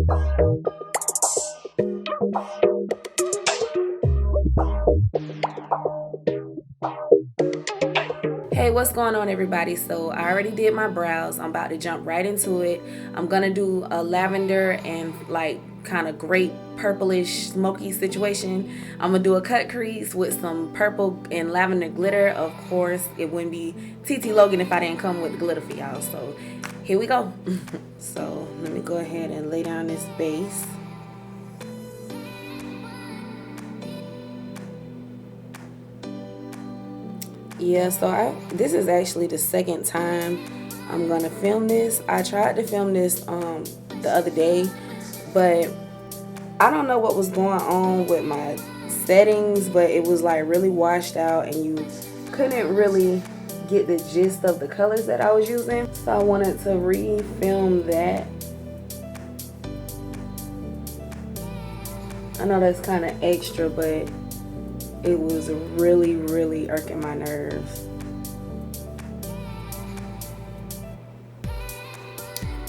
Hey, what's going on, everybody? So I already did my brows. I'm about to jump right into it. I'm gonna do a lavender and like kind of grape purplish smoky situation. I'm gonna do a cut crease with some purple and lavender glitter. Of course, it wouldn't be TT Logan if I didn't come with the glitter for y'all. So here we go. So let me go ahead and lay down this base. Yeah, so this is actually the second time I'm gonna film this. I tried to film this the other day, but I don't know what was going on with my settings, but it was like really washed out and you couldn't really get the gist of the colors that I was using. So I wanted to re-film that. I know that's kind of extra, but it was really irking my nerves.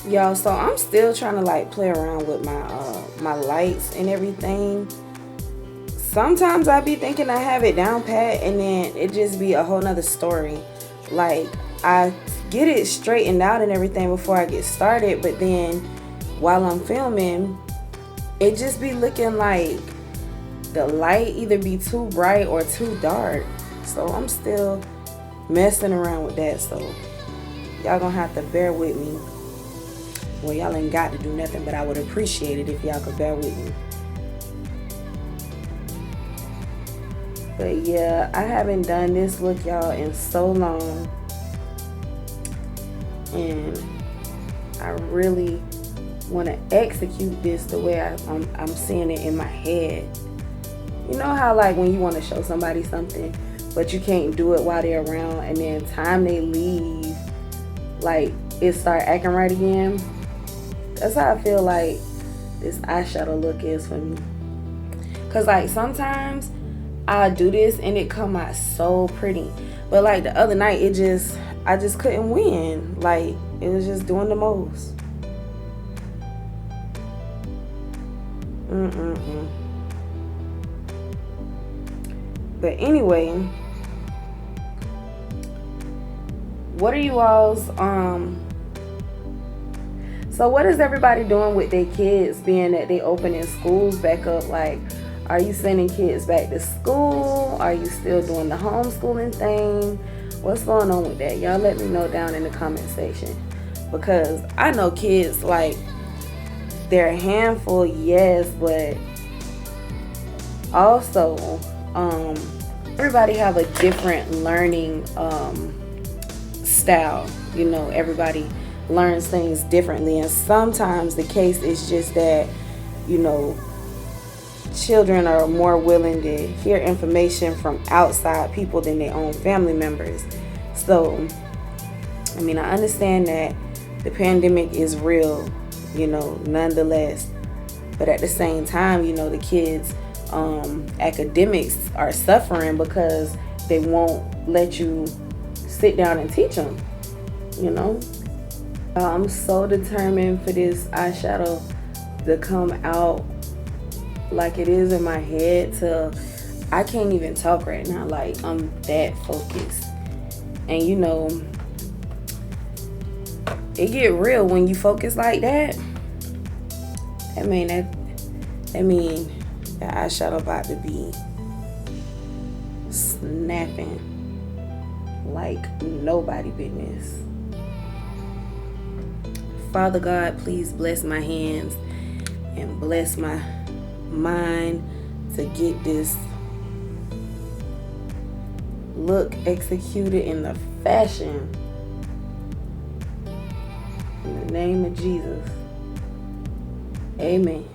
Y'all, so I'm still trying to like play around with my lights and everything. Sometimes I be thinking I have it down pat and then it just be a whole nother story. Like I get it straightened out and everything before I get started, but then while I'm filming, it just be looking like the light either be too bright or too dark. So I'm still messing around with that, so y'all gonna have to bear with me. Well, y'all ain't got to do nothing, but I would appreciate it if y'all could bear with me. But yeah, I haven't done this look, y'all, in so long, and I really want to execute this the way I'm seeing it in my head. You know how like when you want to show somebody something but you can't do it while they're around, and then time they leave, like it start acting right again? That's how I feel like this eyeshadow look is for me. Cause like sometimes I do this and it come out so pretty, but like the other night I just couldn't win. Like it was just doing the most. But anyway, what are you all's so what is everybody doing with their kids, being that they opening schools back up? Like, are you sending kids back to school? Are you still doing the homeschooling thing? What's going on with that? Y'all let me know down in the comment section, because I know kids, like, they're a handful, yes, but also everybody have a different learning style. You know, everybody learns things differently, and sometimes the case is just that, you know, children are more willing to hear information from outside people than their own family members. So I mean, I understand that the pandemic is real, you know, nonetheless, but at the same time, you know, the kids academics are suffering because they won't let you sit down and teach them, you know. I'm so determined for this eyeshadow to come out like it is in my head till I can't even talk right now. Like, I'm that focused. And you know, it get real when you focus like that. That mean that eyeshadow about to be snapping like nobody business. Father God, please bless my hands and bless my mind to get this look executed in the fashion. In the name of Jesus. Amen.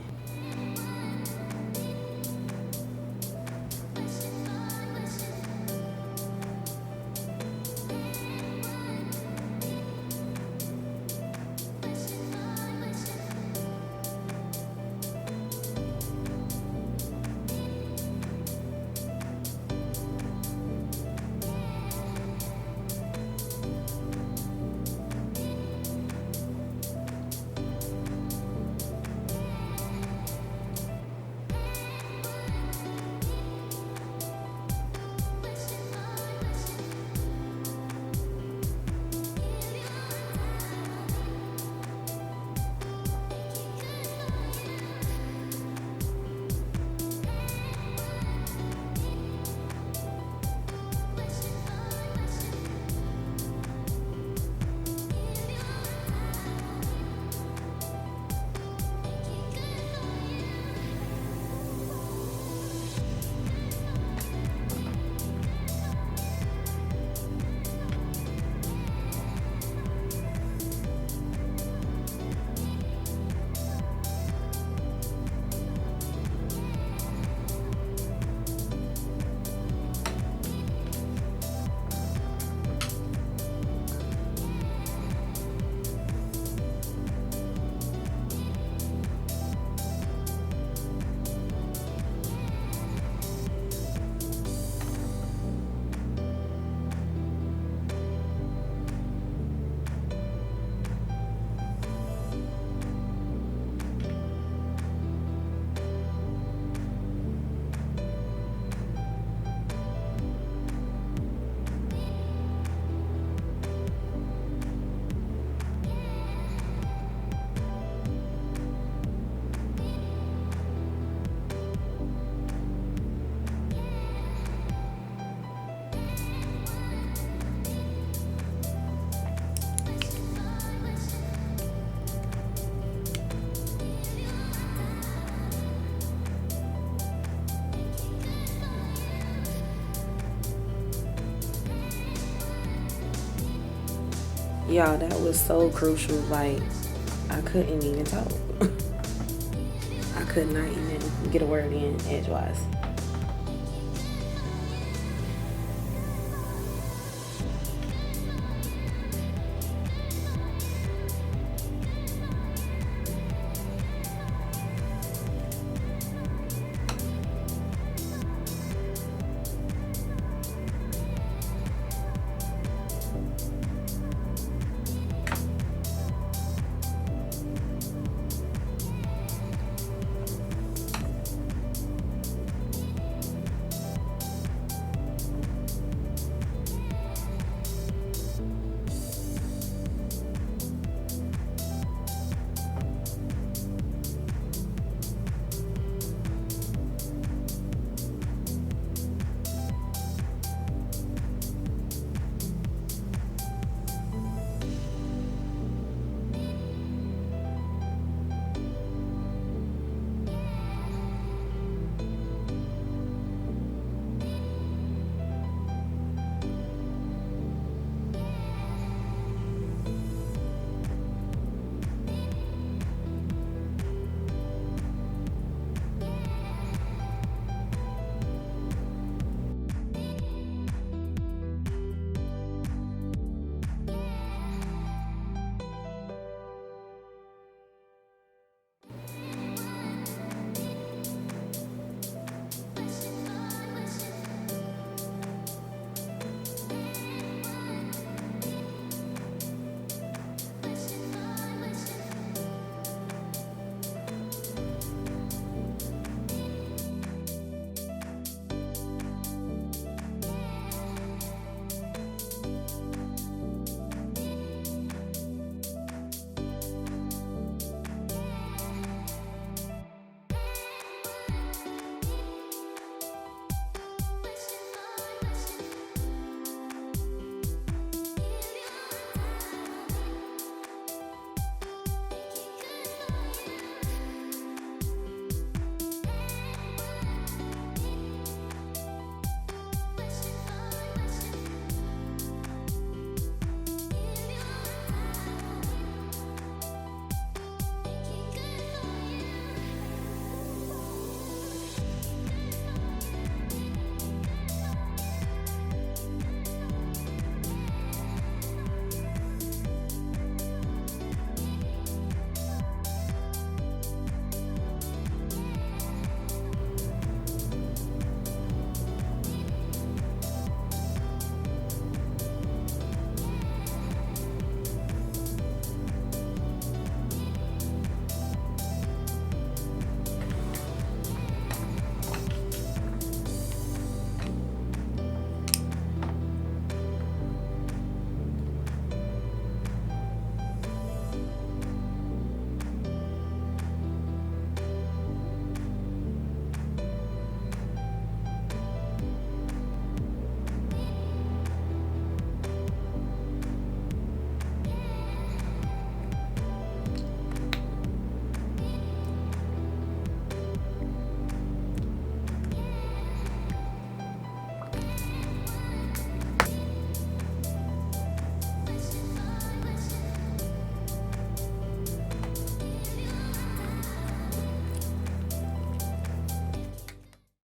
Y'all, that was so crucial. Like, I couldn't even talk. I could not even get a word in edgewise.